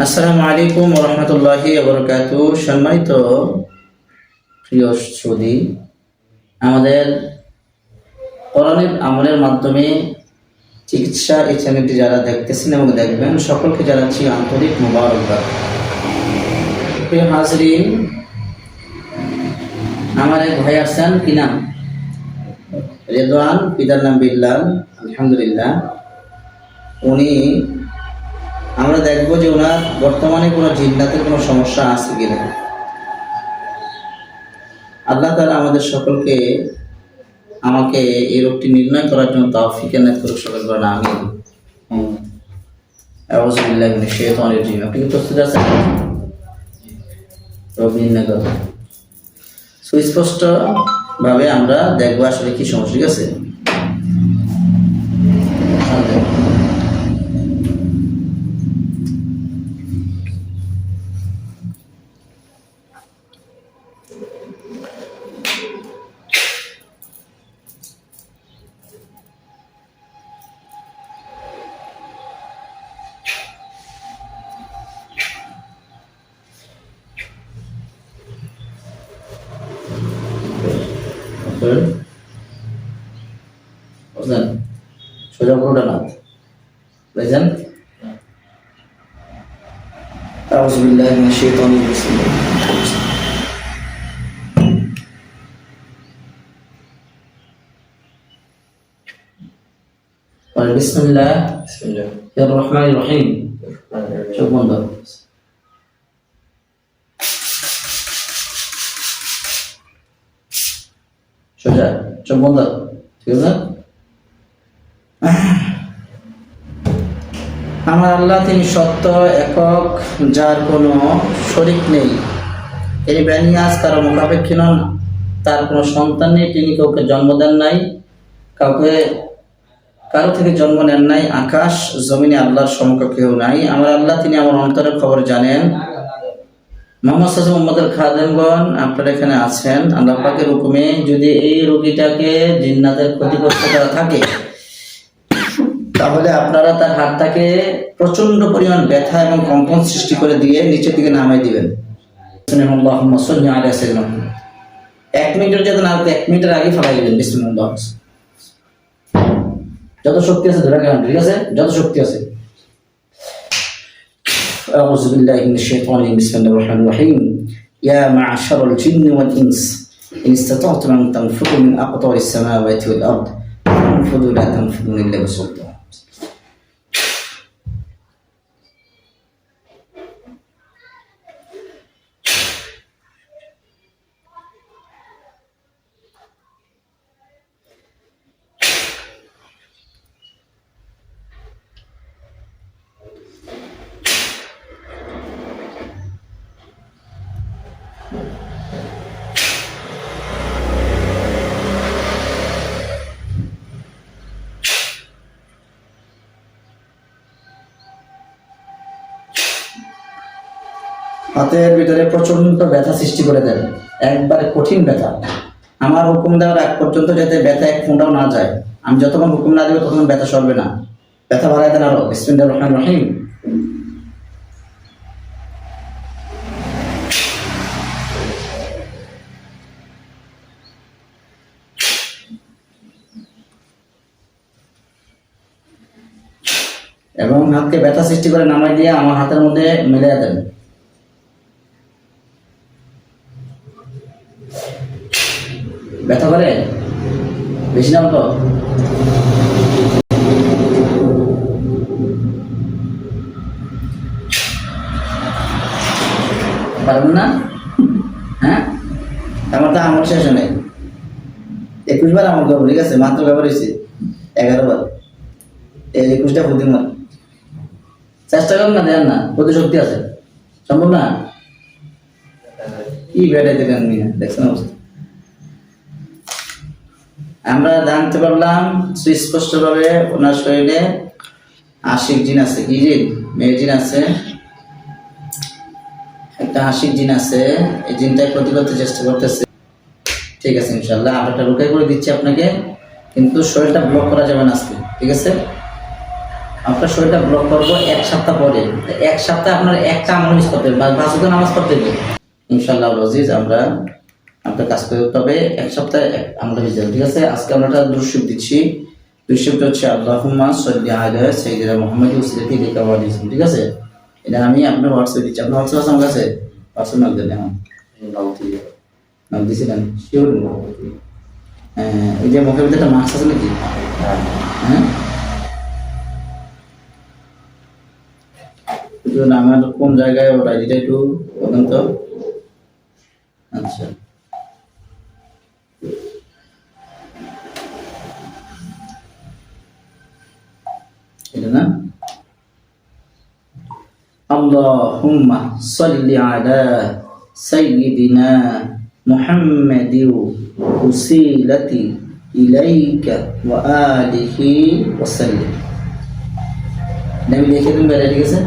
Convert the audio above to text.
আসসালামু আলাইকুম ওয়া রাহমাতুল্লাহি ওয়া বারাকাতুহু। সম্মানিত প্রিয় শ্রোতা, আমাদের কোরআনের আমলের মাধ্যমে চিকিৎসা এই চ্যানেলটি যারা দেখতেছেন এবং দেখবেন সকলকে জানাচ্ছি আন্তরিক মোবারকবাদ। প্রিয় হাজরিন, আমার এক ভাই আছেন, কি নাম? রেদওয়ান, পিতার নাম বিল্লাল। আলহামদুলিল্লাহ, উনি আমরা দেখবো যে ওনার বর্তমানে কোনো জিন্নাতের কোনো সমস্যা আছে কিনা। আল্লাহ তাআলা আমাদের সকলকে আমাকে এই রোগটি নির্ণয় করার জন্য তৌফিক এনায়েত করুক। সকল বলেন আমিন। আউযু বিল্লাহি মিনাশ শাইতানির রাজিম। আপনি কি প্রস্তুত আছেন রোগ নির্ণয় করতে? সুস্পষ্ট ভাবে আমরা দেখবো আসলে কি সমস্যা। ঠিক আছে, বুঝলেন? সোজা পুরোটা না বুঝলেন? আউযু বিল্লাহি মিনাশ শাইতানির রাজিম। বিসমিল্লাহির রহমানির রহিম। চোখ বন্ধ। সোজা চোখ বন্ধ। ঠিক আছে? আমার আল্লাহ তিনি সত্য, একক, যার কোনো শরীক নেই। তিনি বেনিয়াজ, কারো মুখাপেক্ষী নন। তার কোনো সন্তান নেই। তিনি কাউকে জন্ম দেন নাই, কারো থেকে জন্ম নেন নাই। আকাশ জমিনে আল্লাহর সমকক্ষ কেউ নাই। আমার আল্লাহ তিনি আমার অন্তরের খবর জানেন। মোহাম্মদ সাল্লাল্লাহু আলাইহি ওয়াসাল্লাম খাদেমগণ, আপনারা এখানে আছেন। আল্লাহ পাকের হুকুমে যদি এই রোগীটাকে জিন্নাতের ক্ষতিগ্রস্ত করা থাকে, তাহলে আপনারা তার হাতটাকে প্রচন্ড পরিমাণ ব্যথা এবং কম্পন সৃষ্টি করে দিয়ে নিচের দিকে নামাই দিবেন। আল্লাহুম্মা সাল্লি আলা সাইয়্যিদিনা মুহাম্মদ। 1 মিনিটের যাতে না, 1 মিনিটের আগে ফেলাই দিবেন। বিসমিল্লাহ। যত শক্তি আছে ধরে রাখেন। ঠিক আছে, যত শক্তি আছে। আউযু বিল্লাহি মিনাশ শাইতানির রাজিম। বিসমিল্লাহির রহমানির রহিম। ইয়া মা'শারাল জিন্নি ওয়াল ইনস ইন ইসতাতা'তুম আন তানফুযু মিন আকতারিস সামাওয়াতি ওয়াল আরদ ফানফুযু লা তানফুযুনা ইল্লা বিসুলতান। হাতের ভিতরে প্রচন্ড ব্যথা সৃষ্টি করে দেন, একবারে কঠিন ব্যথা। আমার হুকুম দেওয়ার আগ পর্যন্ত যাতে ব্যথা এক ফোঁটাও না যায়। আমি যতক্ষণ হুকুম না দেবো ততক্ষণ ব্যথা সরবে না। ব্যথা বাড়ায় দেন আরো। বিসমিল্লাহির রহমানির রহিম। এবং হাতকে ব্যথা সৃষ্টি করে নামাই দিয়ে আমার হাতের মধ্যে মিলিয়ে দেন। ব্যথা করে বেশি না তো? পারবেন না? হ্যাঁ, আমার তো আমার শেষ নেই। 21 বার আমার করবো। ঠিক আছে, মাত্র ব্যবহার হয়েছে 11 বার। 21টা বুদ্ধিমান। চেষ্টা করুন না, দেন না, প্রতি শক্তি আছে। সম্ভব না? কি বেড়ে দেখেন দেখছেন অবস্থা। আমরা জানতে পারলাম সুস্পষ্ট ভাবে ওনার শরীরে আশিক জিন আছে। কি জিন? মেয়ে জিন আছে, একটা আশিক জিন আছে। এই জিনটাই ক্ষতি করতে চেষ্টা করতেছে। ঠিক আছে, ইনশাআল্লাহ আমরা একটা রোকাই করে দিচ্ছি আপনাকে, কিন্তু শরীরটা ব্লক করা যাবে না আজকে। ঠিক আছে, আপনার শরীরটা ব্লক করবো 1 সপ্তাহ পরে। 1 সপ্তাহে আপনার একটা আমল মিস করতে হবে, 5 ওয়াক্ত নামাজ পড়তে হবে। ইনশাআল্লাহ আজিজ আমরা আপনার কাজ করতে হবে, 1 সপ্তাহে আমল মিস যাবে। ঠিক আছে, আজকে আমরা একটা দুরূদ দিচ্ছি। দুরূদটা হচ্ছে আল্লাহুম্মা সাল্লি আলা সাইয়্যিদিনা মুহাম্মাদ ওয়াসিলাতি লিকা ওয়া আলিহি। ঠিক আছে, এটা আমি আপনার হোয়াটসঅ্যাপে দিচ্ছি। আপনার হোয়াটসঅ্যাপ আছে আমার কাছে? হোয়াটসঅ্যাপ নাম দেন। নাম দিয়েছিলেন শিওর? ওই যে মুখের ভিতরে একটা মাস্ক আছে নাকি? হ্যাঁ, আমার কোন জায়গায় ওটা যেটা একটু বলেন তো। আচ্ছা, এটা না? আল্লাহুম্মা সাল্লি আলা সাইয়্যিদিনা মুহাম্মাদিন ওয়াসিলাতি ইলাইকা ওয়া আলিহি ওয়া সাল্লিম। আমি লিখে দিন, ঠিক আছে?